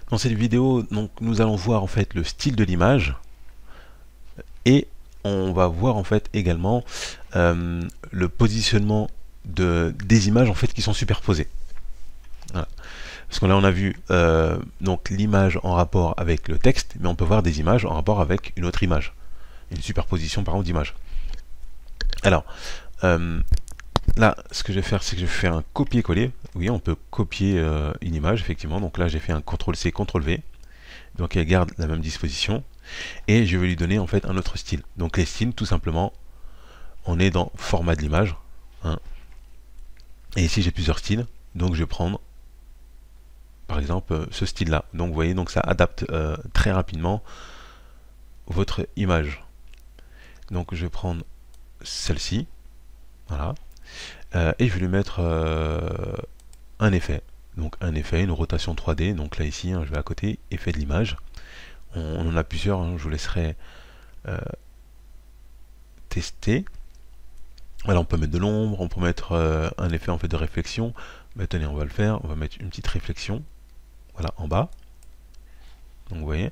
Dans cette vidéo, donc, nous allons voir en fait le style de l'image et on va voir en fait également le positionnement des images en fait qui sont superposées. Voilà. Parce que là on a vu donc l'image en rapport avec le texte, mais on peut voir des images en rapport avec une autre image, une superposition par exemple d'images. Alors là, ce que je vais faire, c'est que je vais faire un copier-coller. Oui, on peut copier une image effectivement. Donc là, j'ai fait un CTRL-C, CTRL-V. Donc elle garde la même disposition. Et je vais lui donner en fait un autre style. Donc les styles, tout simplement, on est dans format de l'image. Hein. Et ici, j'ai plusieurs styles. Donc je vais prendre, par exemple, ce style-là. Donc vous voyez, donc ça adapte très rapidement votre image. Donc je vais prendre celle-ci. Voilà. Et je vais lui mettre un effet. Donc un effet, une rotation 3D. Donc là ici, hein, je vais à côté, effet de l'image. On en a plusieurs, hein, je vous laisserai tester. Voilà, on peut mettre de l'ombre, on peut mettre un effet en fait de réflexion. Mais tenez, on va le faire, on va mettre une petite réflexion. Voilà, en bas. Donc vous voyez.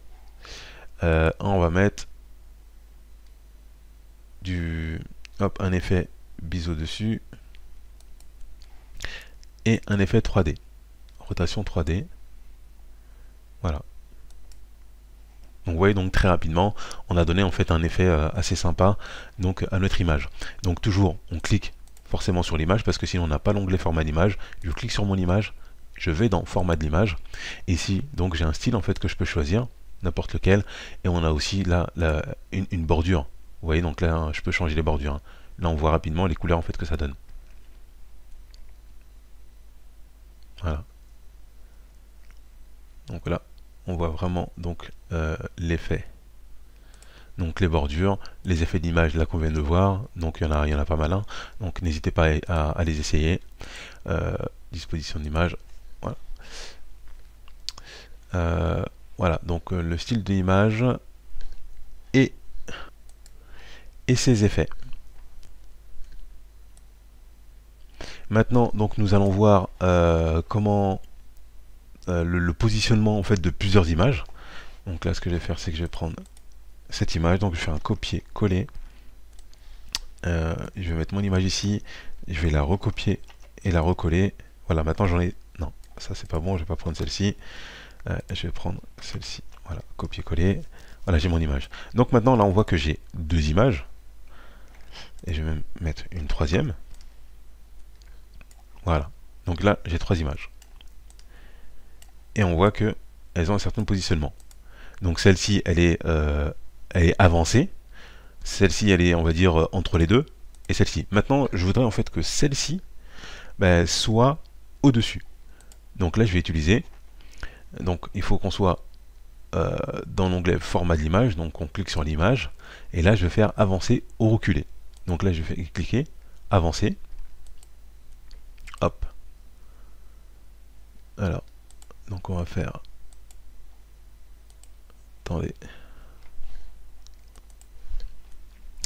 On va mettre un effet biseau dessus. Et un effet 3D. Rotation 3D. Voilà. Donc vous voyez, donc très rapidement, on a donné en fait un effet assez sympa donc à notre image. Donc toujours, on clique forcément sur l'image parce que sinon on n'a pas l'onglet format d'image. Je clique sur mon image, je vais dans format de l'image. Ici, donc j'ai un style en fait que je peux choisir, n'importe lequel, et on a aussi là une bordure. Vous voyez, donc là je peux changer les bordures. Là on voit rapidement les couleurs en fait que ça donne. Voilà. Donc là, on voit vraiment donc l'effet. Donc les bordures, les effets d'image là qu'on vient de voir, donc il y en a pas mal. Hein. Donc n'hésitez pas à les essayer. Disposition d'image, voilà. Voilà, donc le style de l'image et ses effets. Maintenant, donc nous allons voir comment le positionnement en fait de plusieurs images. Donc là, ce que je vais faire, c'est que je vais prendre cette image, donc je fais un copier-coller. Je vais mettre mon image ici, je vais la recopier et la recoller. Voilà, maintenant j'en ai... Non, ça c'est pas bon, je vais pas prendre celle-ci. Je vais prendre celle-ci. Voilà, copier-coller. Voilà, j'ai mon image. Donc maintenant, là, on voit que j'ai deux images. Et je vais même mettre une troisième. Voilà. Donc là, j'ai trois images. Et on voit que elles ont un certain positionnement. Donc celle-ci, elle est avancée. Celle-ci, elle est, on va dire, entre les deux. Et celle-ci. Maintenant, je voudrais en fait que celle-ci soit au-dessus. Donc là, je vais utiliser. Donc il faut qu'on soit dans l'onglet format de l'image. Donc on clique sur l'image. Et là, je vais faire avancer ou reculer. Donc là, je vais cliquer, avancer. Hop. Alors, donc on va faire... Attendez.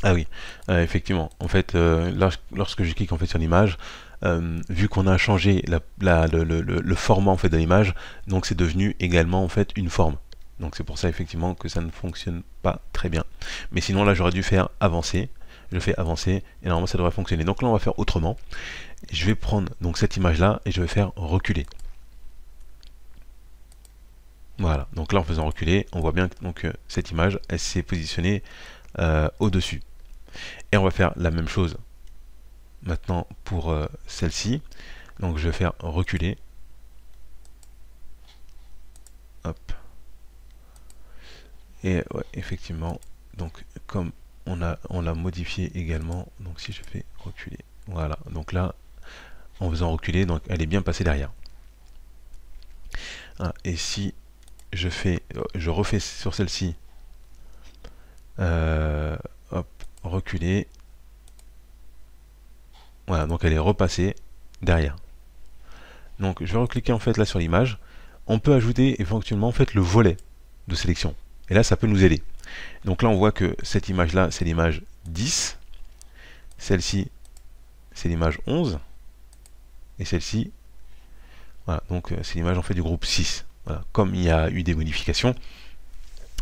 Ah oui, effectivement. En fait, lorsque je clique en fait sur l'image, vu qu'on a changé le format en fait de l'image, donc c'est devenu également en fait une forme. Donc c'est pour ça effectivement que ça ne fonctionne pas très bien. Mais sinon là j'aurais dû faire avancer. Je fais avancer et normalement ça devrait fonctionner. Donc là on va faire autrement. Je vais prendre donc cette image là et je vais faire reculer. Voilà. Donc là en faisant reculer, on voit bien que donc, cette image elle s'est positionnée au-dessus. Et on va faire la même chose maintenant pour celle-ci. Donc je vais faire reculer. Hop. Et ouais, effectivement, donc comme on l'a modifié également, donc si je fais reculer, voilà. Donc là, en faisant reculer, donc elle est bien passée derrière. Ah, et si je refais sur celle-ci, hop, reculer. Voilà, donc elle est repassée derrière. Donc je vais recliquer en fait là sur l'image. On peut ajouter éventuellement en fait le volet de sélection. Et là ça peut nous aider. Donc là on voit que cette image là c'est l'image 10. Celle-ci c'est l'image 11. Et celle-ci, voilà, donc c'est l'image en fait du groupe 6. Voilà. Comme il y a eu des modifications,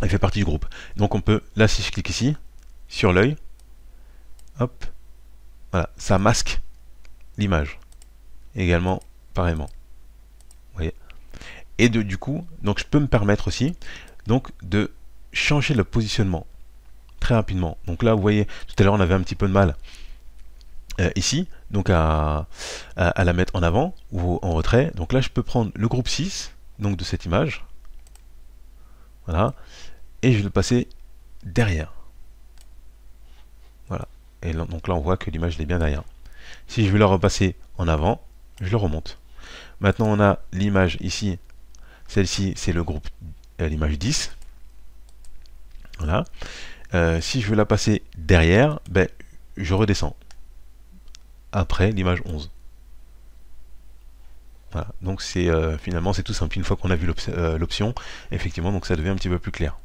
elle fait partie du groupe. Donc on peut, là si je clique ici, sur l'œil, hop, voilà, ça masque l'image. Également, pareillement. Vous voyez. Et du coup, donc je peux me permettre aussi donc de changer le positionnement très rapidement. Donc là, vous voyez, tout à l'heure on avait un petit peu de mal ici, donc à la mettre en avant ou en retrait. Donc là, je peux prendre le groupe 6, donc de cette image, voilà, et je vais le passer derrière. Voilà. Et là, donc là, on voit que l'image est bien derrière. Si je veux la repasser en avant, je le remonte. Maintenant, on a l'image ici. Celle-ci, c'est le groupe, l'image 10. Voilà. Si je veux la passer derrière, ben, je redescends. Après l'image 11. Voilà. Donc c'est finalement c'est tout simple. Une fois qu'on a vu l'option, effectivement, donc ça devient un petit peu plus clair.